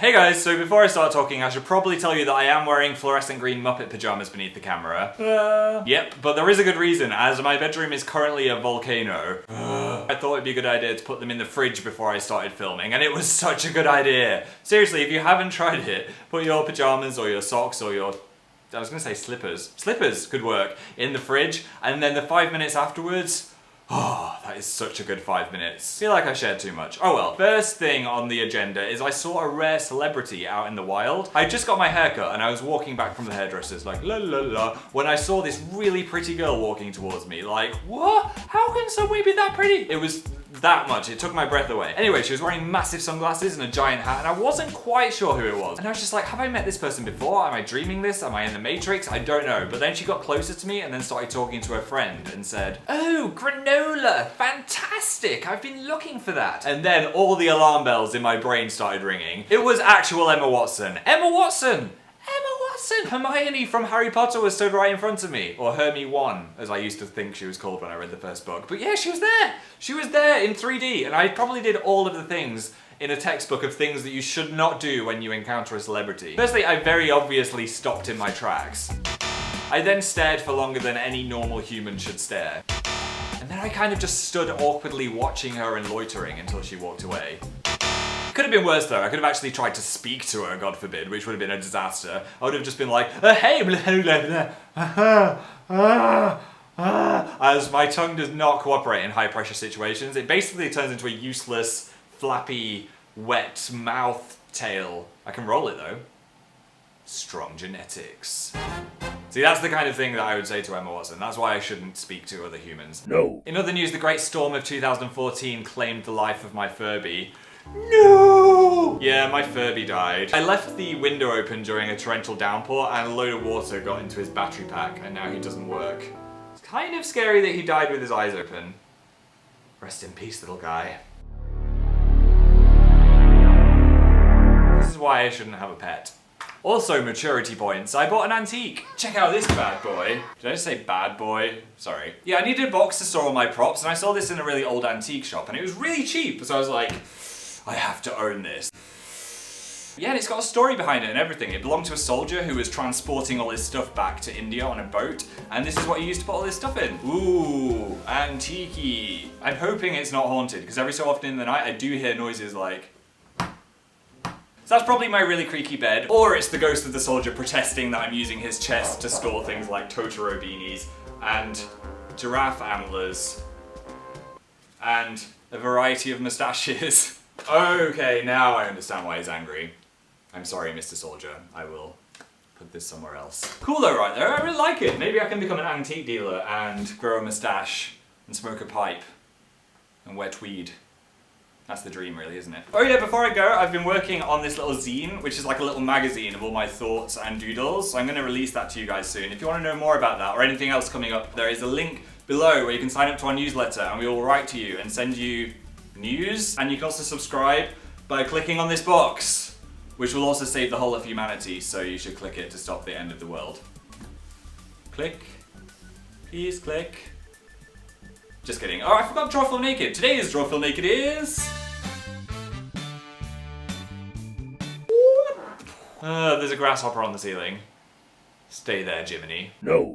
Hey guys, so before I start talking, I should probably tell you that I am wearing fluorescent green Muppet pajamas beneath the camera. Yep, but there is a good reason, as my bedroom is currently a volcano. I thought it'd be a good idea to put them in the fridge before I started filming, and it was such a good idea. Seriously, if you haven't tried it, put your pajamas or your socks or your... I was gonna say slippers. Slippers could work in the fridge, and then the 5 minutes afterwards, oh, that is such a good 5 minutes. I feel like I shared too much. Oh well. First thing on the agenda is I saw a rare celebrity out in the wild. I just got my haircut and I was walking back from the hairdresser's like la la la when I saw this really pretty girl walking towards me. Like, what? How can somebody be that pretty? It was that much. It took my breath away. Anyway, she was wearing massive sunglasses and a giant hat and I wasn't quite sure who it was. And I was just like, have I met this person before? Am I dreaming this? Am I in the Matrix? I don't know. But then she got closer to me and then started talking to her friend and said, "Oh, granola, fantastic. I've been looking for that." And then all the alarm bells in my brain started ringing. It was actual Emma Watson. Emma Watson! Emma Watson! Hermione from Harry Potter was stood right in front of me. Or Hermie 1, as I used to think she was called when I read the first book. But yeah, she was there! She was there in 3D, and I probably did all of the things in a textbook of things that you should not do when you encounter a celebrity. Firstly, I very obviously stopped in my tracks. I then stared for longer than any normal human should stare. And then I kind of just stood awkwardly watching her and loitering until she walked away. Could have been worse though. I could have actually tried to speak to her, God forbid, which would have been a disaster. I would have just been like, hey, blah, blah, blah, as my tongue does not cooperate in high pressure situations. It basically turns into a useless, flappy, wet mouth tail. I can roll it though. Strong genetics. See, that's the kind of thing that I would say to Emma Watson. That's why I shouldn't speak to other humans. No. In other news, the great storm of 2014 claimed the life of my Furby. No! Yeah, my Furby died. I left the window open during a torrential downpour and a load of water got into his battery pack and now he doesn't work. It's kind of scary that he died with his eyes open. Rest in peace, little guy. This is why I shouldn't have a pet. Also, maturity points. I bought an antique. Check out this bad boy. Did I just say bad boy? Sorry. Yeah, I needed a box to store all my props and I saw this in a really old antique shop and it was really cheap. So I was like, I have to own this. Yeah, and it's got a story behind it and everything. It belonged to a soldier who was transporting all his stuff back to India on a boat, and this is what he used to put all his stuff in. Ooh, antique-y. I'm hoping it's not haunted, because every so often in the night I do hear noises like... So that's probably my really creaky bed, or it's the ghost of the soldier protesting that I'm using his chest to store things like Totoro beanies, and giraffe antlers, and a variety of moustaches. Okay, now I understand why he's angry. I'm sorry, Mr. Soldier. I will put this somewhere else. Cool though, right there. I really like it. Maybe I can become an antique dealer and grow a moustache and smoke a pipe and wear tweed. That's the dream, really, isn't it? Oh yeah, before I go, I've been working on this little zine, which is like a little magazine of all my thoughts and doodles. So I'm going to release that to you guys soon. If you want to know more about that or anything else coming up, there is a link below where you can sign up to our newsletter and we will write to you and send you news, and you can also subscribe by clicking on this box, which will also save the whole of humanity, so you should click it to stop the end of the world. Click. Please click. Just kidding. Oh, I forgot Draw Feel Naked. Today's Draw Feel Naked is... there's a grasshopper on the ceiling. Stay there, Jiminy. No.